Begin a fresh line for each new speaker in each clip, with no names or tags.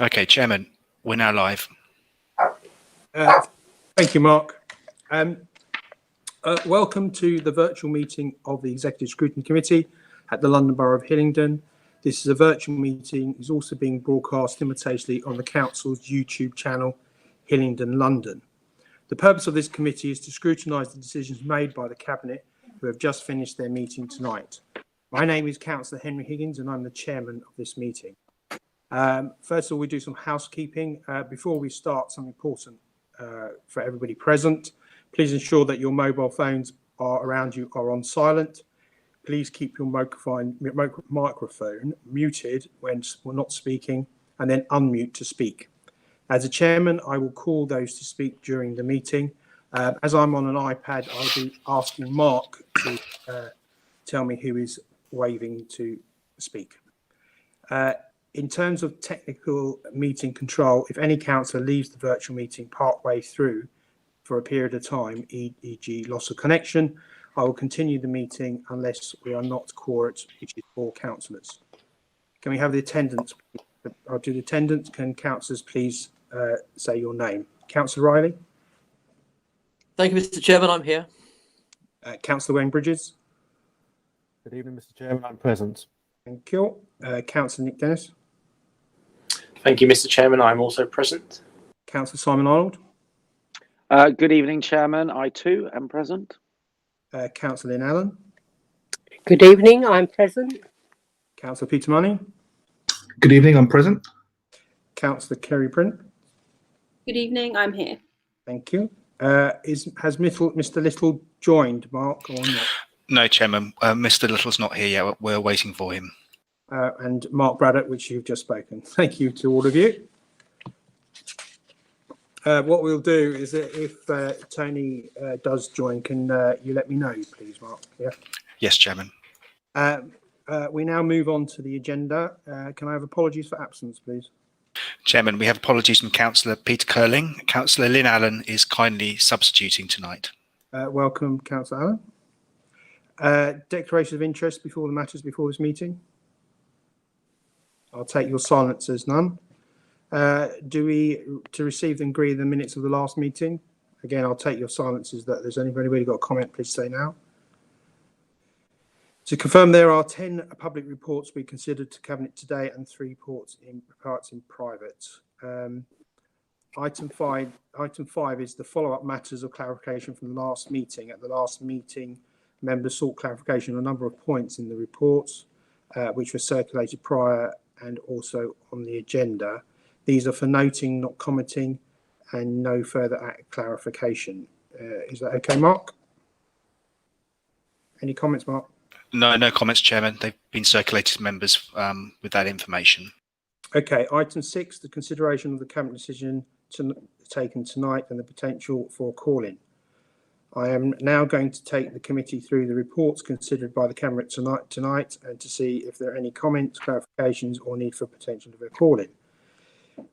Okay, Chairman, we're now live.
Thank you, Mark. Welcome to the virtual meeting of the Executive Scrutiny Committee at the London Borough of Hillingdon. This is a virtual meeting. It's also being broadcast simultaneously on the Council's YouTube channel, Hillingdon London. The purpose of this committee is to scrutinise the decisions made by the Cabinet, who have just finished their meeting tonight. My name is Councillor Henry Higgins and I'm the chairman of this meeting. First of all, we do some housekeeping. Before we start, something important for everybody present. Please ensure that your mobile phones around you are on silent. Please keep your microphone muted when we're not speaking, and then unmute to speak. As a chairman, I will call those to speak during the meeting. As I'm on an iPad, I'll be asking Mark to tell me who is waving to speak. In terms of technical meeting control, if any councillor leaves the virtual meeting partway through for a period of time, e.g. loss of connection, I will continue the meeting unless we are not quorum, which is 4 councillors. Can we have the attendance? I'll do the attendance. Can councillors please say your name? Councillor Riley?
Thank you, Mr. Chairman. I'm here.
Councillor Wayne-Bridges?
Good evening, Mr. Chairman. I'm present.
Thank you. Councillor Nick Dennis?
Thank you, Mr. Chairman. I'm also present.
Councillor Simon Arnold?
Good evening, Chairman. I too am present.
Councillor Lynn Allen?
Good evening. I'm present.
Councillor Peter Money?
Good evening. I'm present.
Councillor Kerry Print?
Good evening. I'm here.
Thank you. Has Mr. Little joined, Mark, or not?
No, Chairman, Mr. Little's not here yet. We're waiting for him.
And Mark Braddock, which you've just spoken. Thank you to all of you. What we'll do is that if Tony does join, can you let me know, please, Mark? Yeah.
Yes, Chairman.
We now move on to the agenda. Can I have apologies for absence, please?
Chairman, we have apologies from Councillor Peter Curling. Councillor Lynn Allen is kindly substituting tonight.
Welcome, Councillor Allen. Declaration of interest before the matters before this meeting? I'll take your silence as none. To receive and agree the minutes of the last meeting? Again, I'll take your silences that there's anybody got a comment, please say now. To confirm, there are 10 public reports we considered to Cabinet today and 3 reports in private. Item 5 is the follow-up matters of clarification from the last meeting. At the last meeting, members sought clarification on a number of points in the reports, which were circulated prior and also on the agenda. These are for noting, not commenting, and no further clarification. Is that okay, Mark? Any comments, Mark?
No comments, Chairman. They've been circulated to members with that information.
Okay, item 6, the consideration of the Cabinet decision taken tonight and the potential for calling. I am now going to take the committee through the reports considered by the Cabinet tonight and to see if there are any comments, clarifications or need for potential for calling.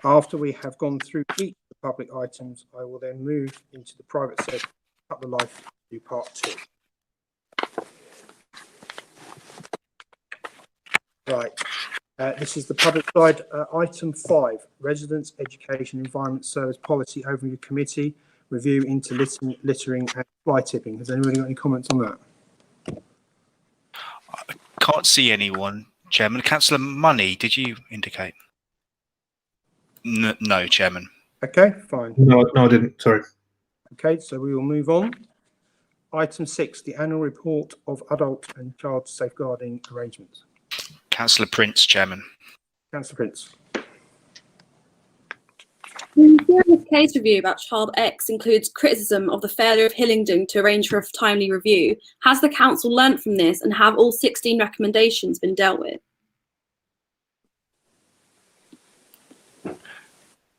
After we have gone through each of the public items, I will then move into the private session, cut the life to part 2. Right, this is the public side. Item 5, Residents, Education, Environment Service Policy Overview Committee, review into littering and fly tipping. Has anybody got any comments on that?
I can't see anyone, Chairman. Councillor Money, did you indicate? No, Chairman.
Okay, fine.
No, I didn't. Sorry.
Okay, so we will move on. Item 6, the annual report of adult and child safeguarding arrangements.
Councillor Prince, Chairman.
Councillor Prince.
The case review about Child X includes criticism of the failure of Hillingdon to arrange for a timely review. Has the council learnt from this and have all 16 recommendations been dealt with?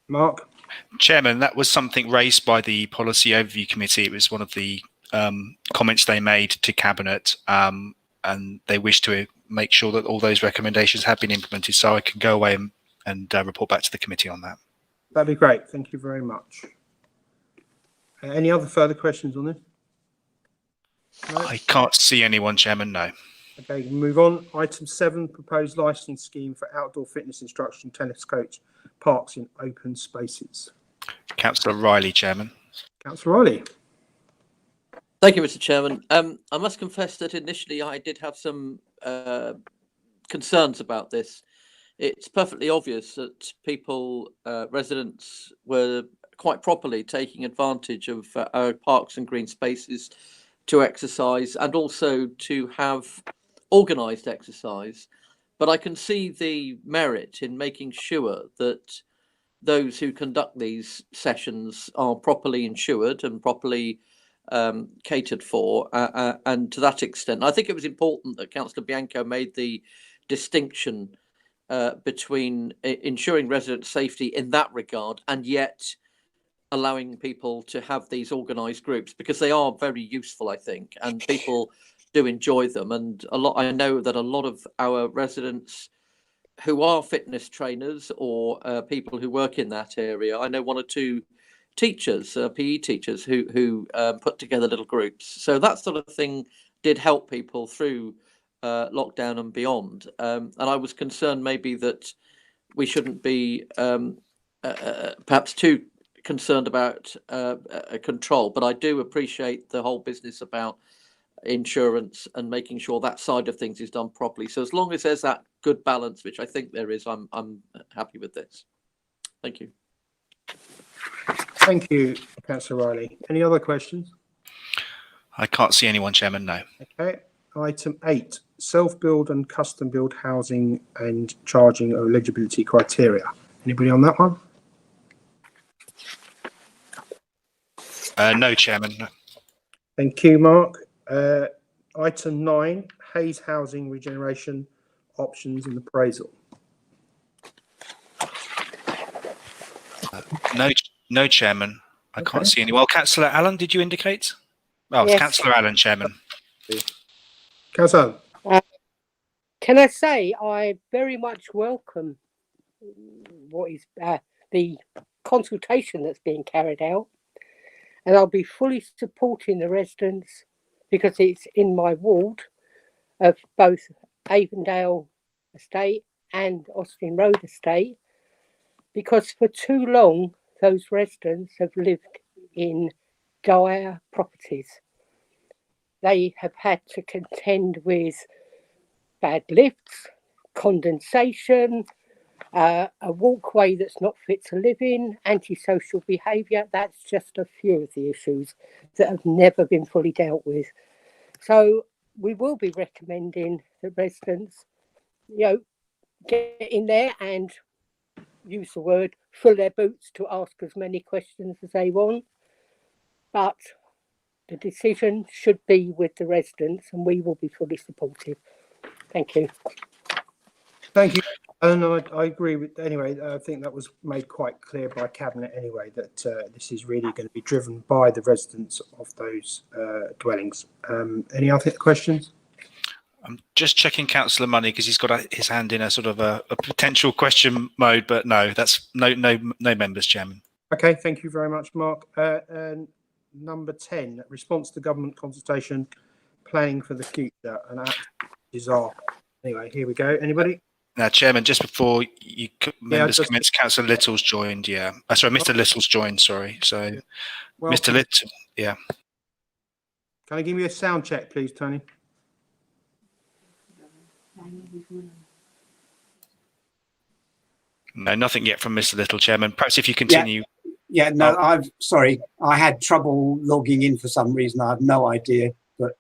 Mark?
Chairman, that was something raised by the Policy Overview Committee. It was one of the comments they made to Cabinet, and they wish to make sure that all those recommendations have been implemented, so I can go away and report back to the committee on that.
That'd be great. Thank you very much. Any other further questions on this? No?
I can't see anyone, Chairman, no.
Okay, move on. Item 7, proposed licensing scheme for outdoor fitness instruction tennis coach parks in open spaces.
Councillor Riley, Chairman.
Councillor Riley.
Thank you, Mr. Chairman. I must confess that initially I did have some concerns about this. It's perfectly obvious that people, residents, were quite properly taking advantage of our parks and green spaces to exercise and also to have organised exercise. But I can see the merit in making sure that those who conduct these sessions are properly insured and properly catered for. And to that extent, I think it was important that Councillor Bianco made the distinction between ensuring resident safety in that regard and yet allowing people to have these organised groups, because they are very useful, I think, and people do enjoy them. And I know that a lot of our residents who are fitness trainers or people who work in that area, I know one or two teachers, PE teachers, who put together little groups. So that sort of thing did help people through lockdown and beyond. And I was concerned maybe that we shouldn't be perhaps too concerned about control, but I do appreciate the whole business about insurance and making sure that side of things is done properly. So as long as there's that good balance, which I think there is, I'm happy with this. Thank you.
Thank you, Councillor Riley. Any other questions?
I can't see anyone, Chairman, no.
Okay. Item 8, self-build and custom-build housing and charging or eligibility criteria. Anybody on that one?
No, Chairman. No.
Thank you, Mark. Item 9, Hayes housing regeneration options and appraisal.
No, Chairman. I can't see any. Well, Councillor Allen, did you indicate? Oh,
Yes.
Councillor Allen, Chairman.
Councillor.
Can I say I very much welcome what is the consultation that's being carried out, and I'll be fully supporting the residents because it's in my ward of both Avondale Estate and Austin Road Estate, because for too long those residents have lived in dire properties. They have had to contend with bad lifts, condensation, a walkway that's not fit to live in, antisocial behaviour. That's just a few of the issues that have never been fully dealt with. So we will be recommending that residents, get in there and use the word, fill their boots to ask as many questions as they want. But the decision should be with the residents, and we will be fully supportive. Thank you.
Thank you. And I agree with, anyway, I think that was made quite clear by Cabinet anyway, that this is really going to be driven by the residents of those dwellings. Any other questions?
I'm just checking Councillor Money because he's got his hand in a sort of a potential question mode, but no, that's no members, Chairman. Okay,
thank you very much, Mark. Number 10, response to government consultation, planning for the future, and that is our. Anyway, here we go. Anybody?
Now, Chairman, just before you members commence, Councillor Little's joined. Yeah, sorry, Mr. Little's joined. Sorry, so well, Mr. Little. Yeah.
Can I give you a sound check, please, Tony?
No, nothing yet from Mr. Little, Chairman. Perhaps if you continue.
Yeah, no, sorry. I had trouble logging in for some reason. I have no idea, but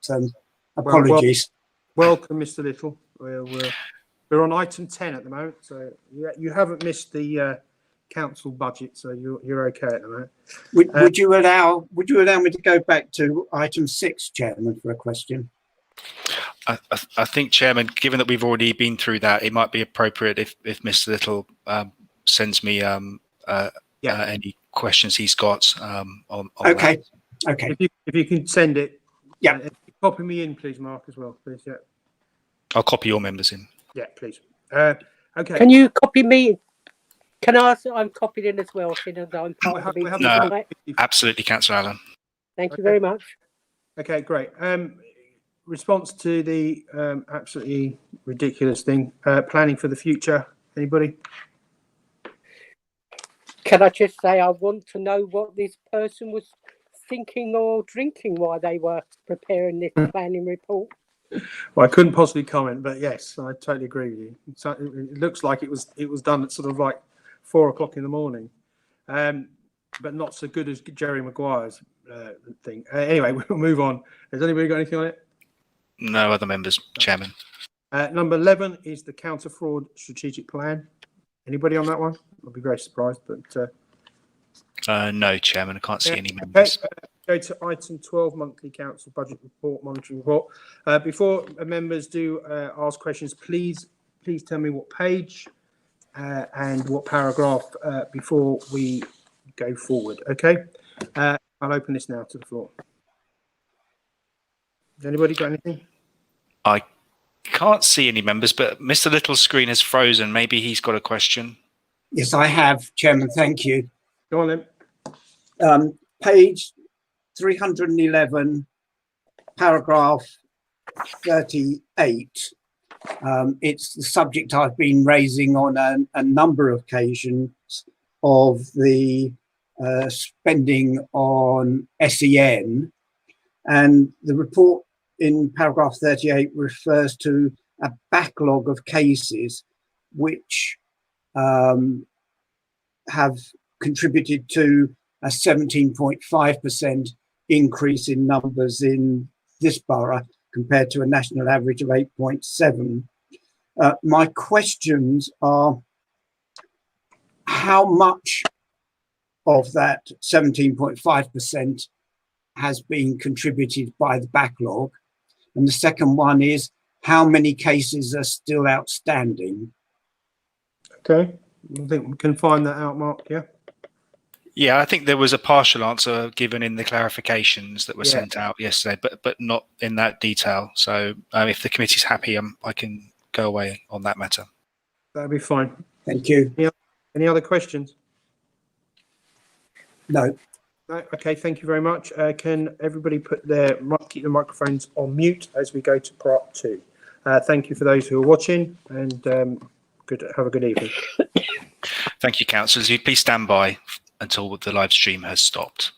apologies.
Welcome, Mr. Little. We're on item 10 at the moment, so you haven't missed the council budget, so you're okay at the moment.
Would you allow me to go back to item 6, Chairman, for a question?
I think, Chairman, given that we've already been through that, it might be appropriate if Mr. Little sends me any questions he's got on
okay.
that.
Okay.
If you can send it.
Yeah.
Copy me in, please, Mark, as well, please. Yeah.
I'll copy your members in.
Yeah, please. Okay.
Can you copy me? Can I ask that I'm copied in as well, seeing as I'm part of the meeting tonight?
Absolutely, Councillor Allen.
Thank you very much.
Okay, great. Response to the absolutely ridiculous thing, planning for the future. Anybody?
Can I just say I want to know what this person was thinking or drinking while they were preparing this planning report?
Well, I couldn't possibly comment, but yes, I totally agree with you. So it looks like it was done at sort of like 4 o'clock in the morning, but not so good as Jerry Maguire's thing. Anyway, we'll move on. Has anybody got anything on it?
No other members, Chairman.
Number 11 is the counter fraud strategic plan. Anybody on that one? I'll be very surprised, but
No, Chairman, I can't see any
okay.
members.
Go to item 12, monthly council budget report, monitoring report. Before members do ask questions, please tell me what page and what paragraph before we go forward. Okay, I'll open this now to the floor. Has anybody got anything?
I can't see any members, but Mr. Little's screen has frozen. Maybe he's got a question.
Yes, I have, Chairman. Thank you.
Go on then.
Page 311, paragraph 38. It's the subject I've been raising on a number of occasions of the spending on SEN, and the report in paragraph 38 refers to a backlog of cases which have contributed to a 17.5% increase in numbers in this borough compared to a national average of 8.7. My questions are, how much of that 17.5% has been contributed by the backlog? And the second one is, how many cases are still outstanding?
Okay, I think we can find that out, Mark. Yeah.
Yeah, I think there was a partial answer given in the clarifications that were sent out yesterday, but not in that detail. So if the committee's happy, I can go away on that matter.
That'll be fine.
Thank you.
Any other questions?
No.
No. Okay, thank you very much. Can everybody keep the microphones on mute as we go to part 2? Thank you for those who are watching, and have a good evening.
Thank you, councillors. Please stand by until the live stream has stopped.